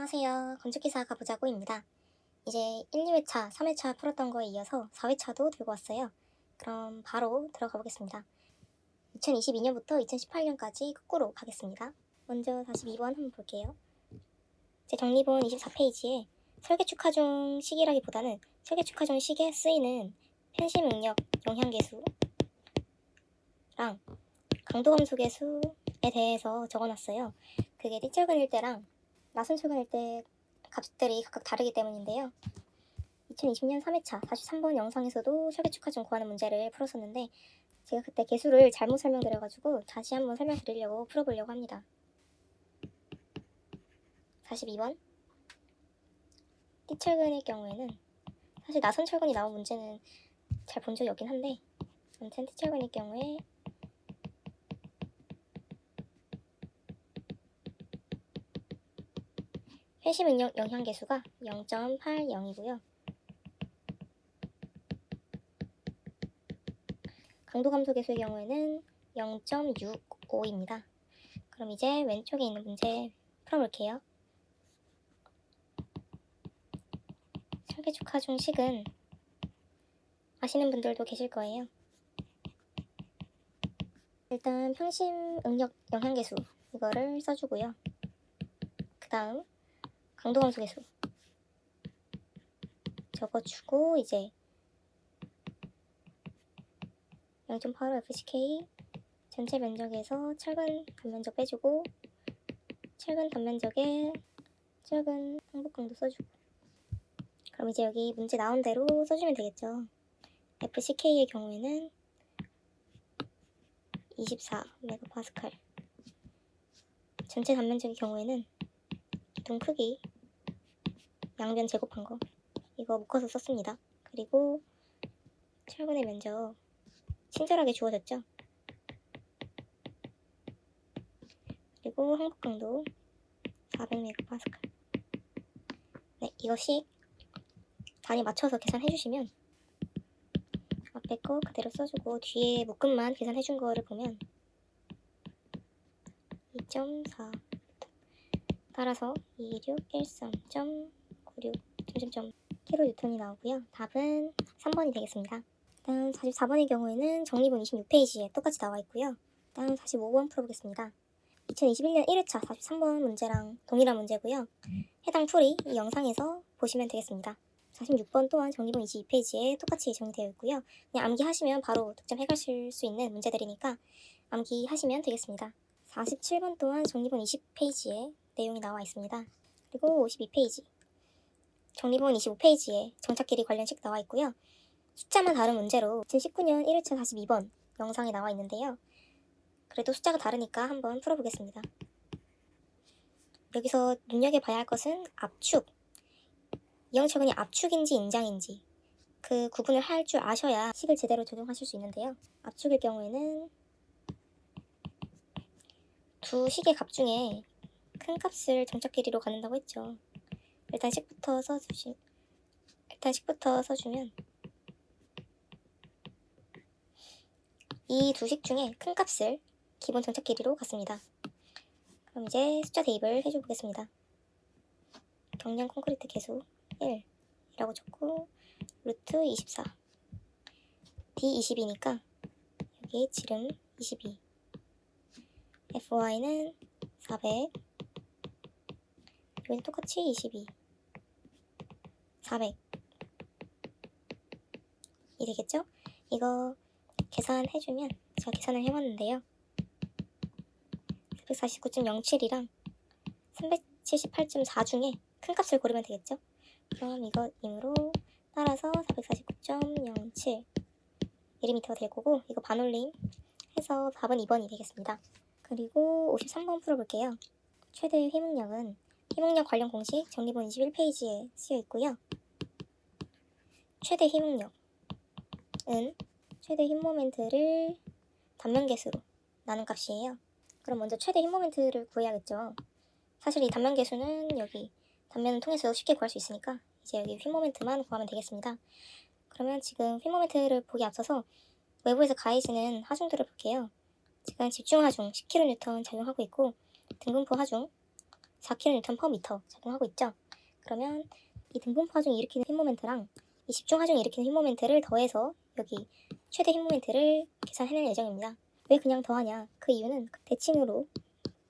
안녕하세요. 건축기사 가보자고입니다. 이제 1, 2회차, 3회차 풀었던 거에 이어서 4회차도 들고 왔어요. 그럼 바로 들어가 보겠습니다. 2022년부터 2018년까지 거꾸로 가겠습니다. 먼저 42번 한번 볼게요. 제 정리본 24페이지에 설계 축하 중 시기라기보다는 설계 축하 중 시기에 쓰이는 편심 응력 영향계수랑 강도 감소 계수에 대해서 적어놨어요. 그게 띠절근일 때랑 나선철근일 때 값들이 각각 다르기 때문인데요. 2020년 3회차 43번 영상에서도 설계 축하 중 구하는 문제를 풀었었는데 제가 그때 개수를 잘못 설명드려가지고 다시 한번 설명드리려고 풀어보려고 합니다. 42번 띠철근의 경우에는 사실 나선철근이 나온 문제는 잘 본 적이 없긴 한데 아무튼 띠철근의 경우에 회심 응력 영향계수가 0.80이고요. 강도 감소 계수의 경우에는 0.65입니다. 그럼 이제 왼쪽에 있는 문제 풀어볼게요. 설계 축하 중 식은 아시는 분들도 계실 거예요. 일단 평심 응력 영향계수 이거를 써주고요. 그 다음 강도 감소 계수 적어주고 이제 0.85 FCK 전체 면적에서 철근 단면적 빼주고 철근 단면적에 철근 항복 강도 써주고 그럼 이제 여기 문제 나온 대로 써주면 되겠죠. FCK의 경우에는 24MPa 전체 단면적의 경우에는 기둥 크기 양변 제곱한 거 이거 묶어서 썼습니다. 그리고 철근의 면적 친절하게 주어졌죠. 그리고 항복 강도 400MPa 네, 이것이 단위 맞춰서 계산해주시면 앞에 거 그대로 써주고 뒤에 묶음만 계산해준 거를 보면 2.4 따라서 2613.96 kN이 나오고요. 답은 3번이 되겠습니다. 다음 44번의 경우에는 정리본 26페이지에 똑같이 나와 있고요. 다음 45번 풀어보겠습니다. 2021년 1회차 43번 문제랑 동일한 문제고요. 해당 풀이 이 영상에서 보시면 되겠습니다. 46번 또한 정리본 22페이지에 똑같이 정리되어 있고요. 그냥 암기하시면 바로 득점 해가실 수 있는 문제들이니까 암기하시면 되겠습니다. 47번 또한 정리본 20페이지에 내용이 나와 있습니다. 그리고 52페이지 정리본 25페이지에 정착 길이 관련식 나와 있고요. 숫자만 다른 문제로 2019년 1회차 42번 영상에 나와 있는데요. 그래도 숫자가 다르니까 한번 풀어보겠습니다. 여기서 눈여겨봐야 할 것은 압축. 이형철근이 압축인지 인장인지 그 구분을 할 줄 아셔야 식을 제대로 적용하실 수 있는데요. 압축일 경우에는 두 식의 값 중에 큰 값을 정착 길이로 갖는다고 했죠. 일단 식부터 써주면 이 두 식 중에 큰 값을 기본 정착 길이로 갖습니다. 그럼 이제 숫자 대입을 해줘 보겠습니다. 경량 콘크리트 개수 1이라고 적고 루트 24 D 22니까 여기 지름 22 FY는 400 여기는 똑같이 22 400 이 되겠죠? 이거 계산해주면 제가 계산을 해봤는데요. 449.07이랑 378.4 중에 큰 값을 고르면 되겠죠? 그럼 이거이므로 따라서 449.07 mm 될 거고 이거 반올림 해서 답은 2번이 되겠습니다. 그리고 53번 풀어볼게요. 최대의 휘응력은 휘응력 관련 공식 정리본 21페이지에 쓰여 있고요. 최대 휘응력은 최대 힘모멘트를 단면계수로 나눈 값이에요. 그럼 먼저 최대 힘모멘트를 구해야겠죠. 사실 이 단면계수는 여기 단면을 통해서 쉽게 구할 수 있으니까 이제 여기 휘모멘트만 구하면 되겠습니다. 그러면 지금 휘모멘트를 보기 앞서서 외부에서 가해지는 하중들을 볼게요. 지금 집중 하중 10kN 작용하고 있고 등분포 하중 4kN/m 작용하고 있죠. 그러면 이 등분포 하중이 일으키는 힘 모멘트랑 이 집중 하중이 일으키는 힘 모멘트를 더해서 여기 최대 힘 모멘트를 계산해낼 예정입니다. 왜 그냥 더하냐? 그 이유는 대칭으로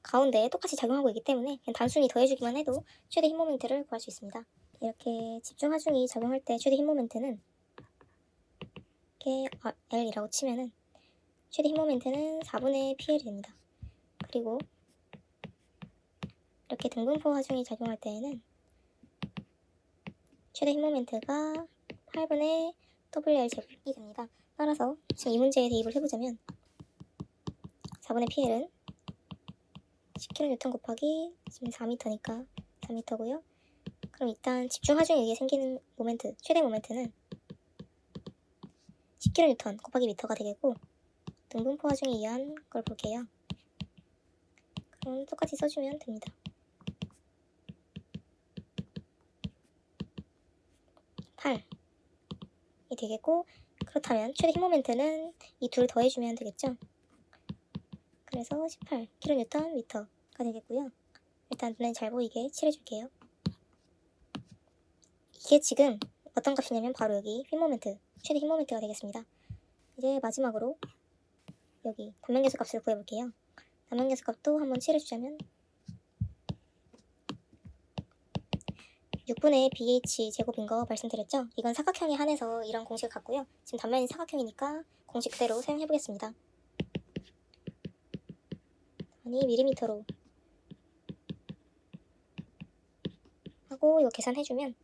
가운데에 똑같이 작용하고 있기 때문에 그냥 단순히 더해주기만 해도 최대 힘 모멘트를 구할 수 있습니다. 이렇게 집중 하중이 작용할 때 최대 힘 모멘트는 이렇게 L이라고 치면은 최대 힘 모멘트는 4분의 PL이 됩니다. 그리고 이렇게 등분포 하중이 작용할 때에는 최대 힘 모멘트가 8분의 WL 제곱이 됩니다. 따라서 지금 이 문제에 대입을 해보자면 4분의 PL은 10kN 곱하기 지금 4m니까 4m고요. 그럼 일단 집중 하중에 의해 생기는 모멘트, 최대 모멘트는 10kN 곱하기 m가 되겠고 등분포 하중에 의한 걸 볼게요. 그럼 똑같이 써주면 됩니다. 8이 되겠고 그렇다면 최대 힘 모멘트는 이 둘 더해주면 되겠죠. 그래서 18kNm 가 되겠고요. 일단 눈에 잘 보이게 칠해줄게요. 이게 지금 어떤 값이냐면 바로 여기 힘 모멘트, 최대 힘 모멘트가 되겠습니다. 이제 마지막으로 여기 단면계수 값을 구해볼게요. 단면계수 값도 한번 칠해주자면 6분의 BH 제곱인 거 말씀드렸죠? 이건 사각형에 한해서 이런 공식을 갖고요. 지금 단면이 사각형이니까 공식 그대로 사용해보겠습니다. 아니 밀리미터로 하고 이거 계산해주면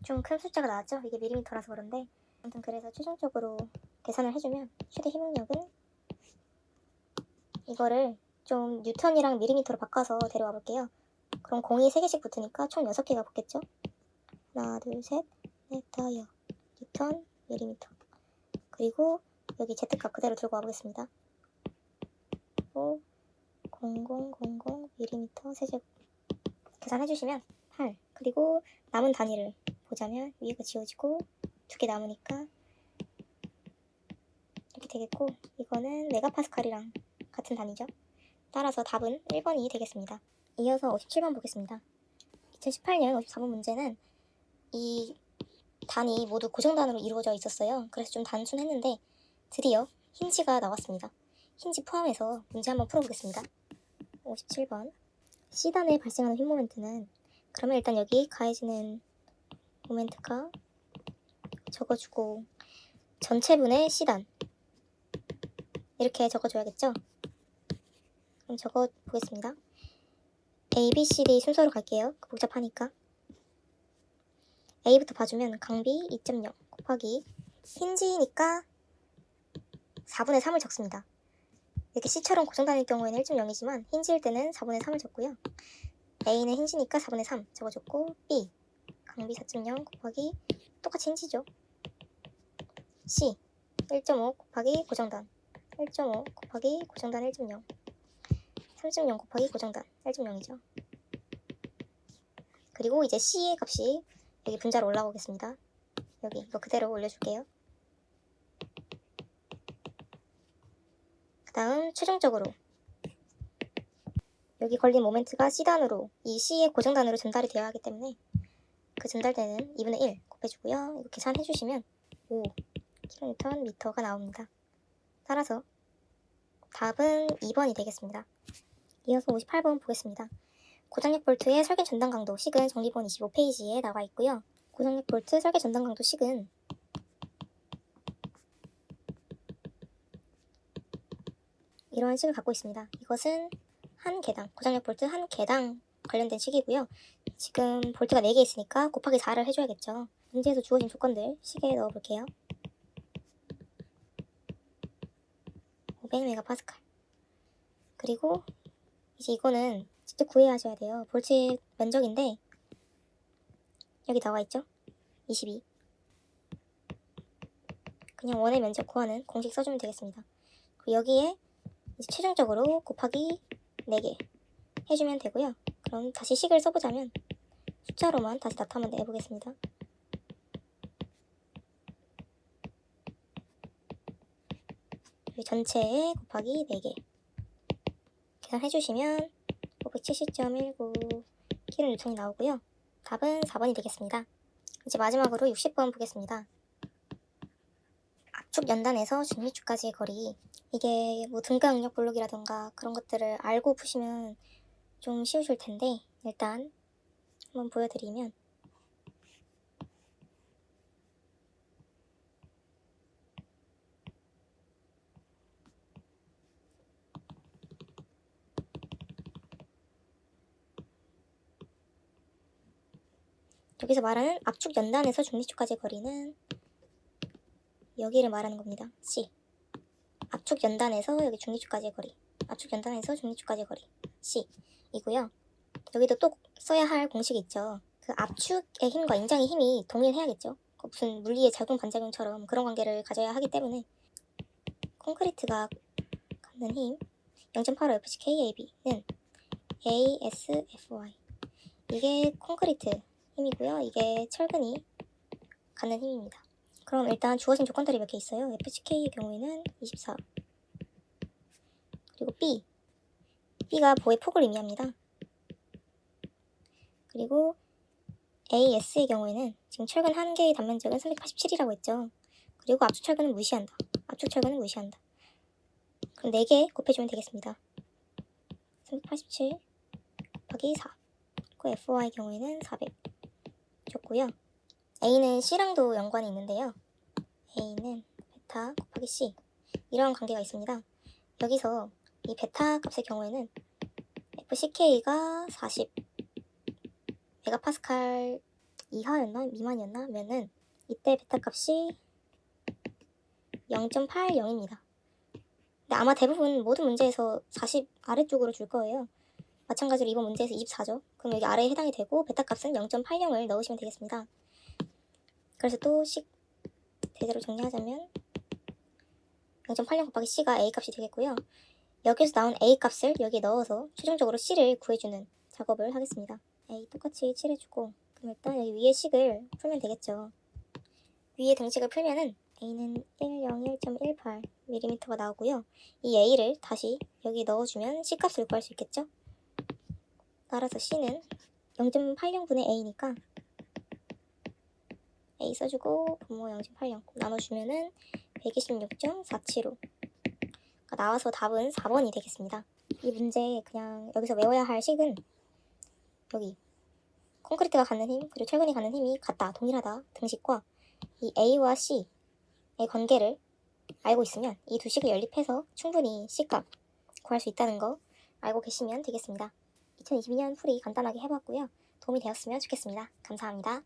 좀 큰 숫자가 나왔죠? 이게 밀리미터라서 그런데 아무튼 그래서 최종적으로 계산을 해주면 최대 힘응력은 이거를 좀 뉴턴이랑 밀리미터로 바꿔서 데려와 볼게요. 그럼 공이 3개씩 붙으니까 총 6개가 붙겠죠? 하나, 둘, 셋, 넷, 다섯, 뉴턴, 밀리미터. 그리고 여기 Z값 그대로 들고 와보겠습니다. 0000 밀리미터 세제곱 계산해주시면 8. 그리고 남은 단위를 보자면 위에가 지워지고 2개 남으니까 이렇게 되겠고 이거는 메가파스칼이랑 같은 단위죠. 따라서 답은 1번이 되겠습니다. 이어서 57번 보겠습니다. 2018년 54번 문제는 이 단이 모두 고정단으로 이루어져 있었어요. 그래서 좀 단순했는데 드디어 힌지가 나왔습니다. 힌지 포함해서 문제 한번 풀어보겠습니다. 57번 C단에 발생하는 힘 모멘트는 그러면 일단 여기 가해지는 모멘트가 적어주고 전체분의 C단 이렇게 적어줘야겠죠? 그럼 적어보겠습니다. A, B, C, D 순서로 갈게요. 복잡하니까 A부터 봐주면 강비 2.0 곱하기 힌지니까 4분의 3을 적습니다. 이렇게 C처럼 고정단일 경우에는 1.0이지만 힌지일 때는 4분의 3을 적고요. A는 힌지니까 4분의 3 적어줬고 B 강비 4.0 곱하기 똑같이 힌지죠. C 1.5 곱하기 고정단 1.5 곱하기 고정단 1.0 3.0 곱하기 고정단 1.0이죠. 그리고 이제 C의 값이 여기 분자로 올라오겠습니다. 여기 이거 그대로 올려줄게요. 그 다음 최종적으로 여기 걸린 모멘트가 C단으로 이 C의 고정단으로 전달이 되어야 하기 때문에 그 전달되는 2분의 1 곱해주고요. 이거 계산해주시면 5kNm가 나옵니다. 따라서 답은 2번이 되겠습니다. 이어서 58번 보겠습니다. 고장력 볼트의 설계 전당 강도 식은 정리본 25페이지에 나와 있고요. 고장력 볼트 설계 전당 강도 식은 이러한 식을 갖고 있습니다. 이것은 한 개당, 고장력 볼트 한 개당 관련된 식이고요. 지금 볼트가 4개 있으니까 곱하기 4를 해줘야겠죠. 문제에서 주어진 조건들 식에 넣어볼게요. 500메가파스칼. 그리고 이제 이거는 직접 구해야 하셔야 돼요. 볼트의 면적인데 여기 나와 있죠? 22. 그냥 원의 면적 구하는 공식 써주면 되겠습니다. 그리고 여기에 이제 최종적으로 곱하기 4개 해주면 되고요. 그럼 다시 식을 써보자면 숫자로만 다시 나타내 보겠습니다. 전체에 곱하기 4개 계산해주시면 570.19 킬로뉴턴이 나오고요. 답은 4번이 되겠습니다. 이제 마지막으로 60번 보겠습니다. 압축 연단에서 중립축까지의 거리, 이게 뭐 등가응력 블록이라던가 그런 것들을 알고 푸시면 좀 쉬우실 텐데 일단 한번 보여드리면 여기서 말하는 압축 연단에서 중립축까지의 거리는 여기를 말하는 겁니다. C. 압축 연단에서 여기 중립축까지의 거리, 압축 연단에서 중립축까지의 거리 C 이고요. 여기도 또 써야 할 공식이 있죠. 그 압축의 힘과 인장의 힘이 동일해야겠죠. 무슨 물리의 작용 반작용처럼 그런 관계를 가져야 하기 때문에 콘크리트가 갖는 힘 0.85 FCKAB는 ASFY, 이게 콘크리트 힘이고요. 이게 철근이 갖는 힘입니다. 그럼 일단 주어진 조건들이 몇 개 있어요. FCK의 경우에는 24, 그리고 B가 보의 폭을 의미합니다. 그리고 AS의 경우에는 지금 철근 한 개의 단면적은 387이라고 했죠. 그리고 압축 철근은 무시한다. 압축 철근은 무시한다. 그럼 4개 곱해주면 되겠습니다. 387 곱하기 4. 그리고 FY 경우에는 400 줬고요. A는 C랑도 연관이 있는데요. A는 베타 곱하기 C, 이런 관계가 있습니다. 여기서 이 베타 값의 경우에는 FCK가 40 메가파스칼 이하였나 미만이었나 면은 이때 베타 값이 0.80입니다. 근데 아마 대부분 모든 문제에서 40 아래쪽으로 줄 거예요. 마찬가지로 이번 문제에서 24죠. 그럼 여기 아래에 해당이 되고 베타 값은 0.80을 넣으시면 되겠습니다. 그래서 또 대대로 정리하자면 0.80 곱하기 C가 A 값이 되겠고요. 여기서 나온 A 값을 여기에 넣어서 최종적으로 C를 구해주는 작업을 하겠습니다. A 똑같이 칠해주고, 그럼 일단 여기 위에 식을 풀면 되겠죠. 위에 등식을 풀면은 A는 101.18mm가 나오고요. 이 A를 다시 여기 넣어주면 C 값을 구할 수 있겠죠. 따라서 C는 0.80분의 A니까 A 써주고 분모 0.80 나눠주면은 126.475 나와서 답은 4번이 되겠습니다. 이 문제 그냥 여기서 외워야 할 식은 여기 콘크리트가 갖는 힘 그리고 철근이 갖는 힘이 같다, 동일하다 등식과 이 A와 C의 관계를 알고 있으면 이 두 식을 연립해서 충분히 C값 구할 수 있다는 거 알고 계시면 되겠습니다. 2022년 풀이 간단하게 해봤고요. 도움이 되었으면 좋겠습니다. 감사합니다.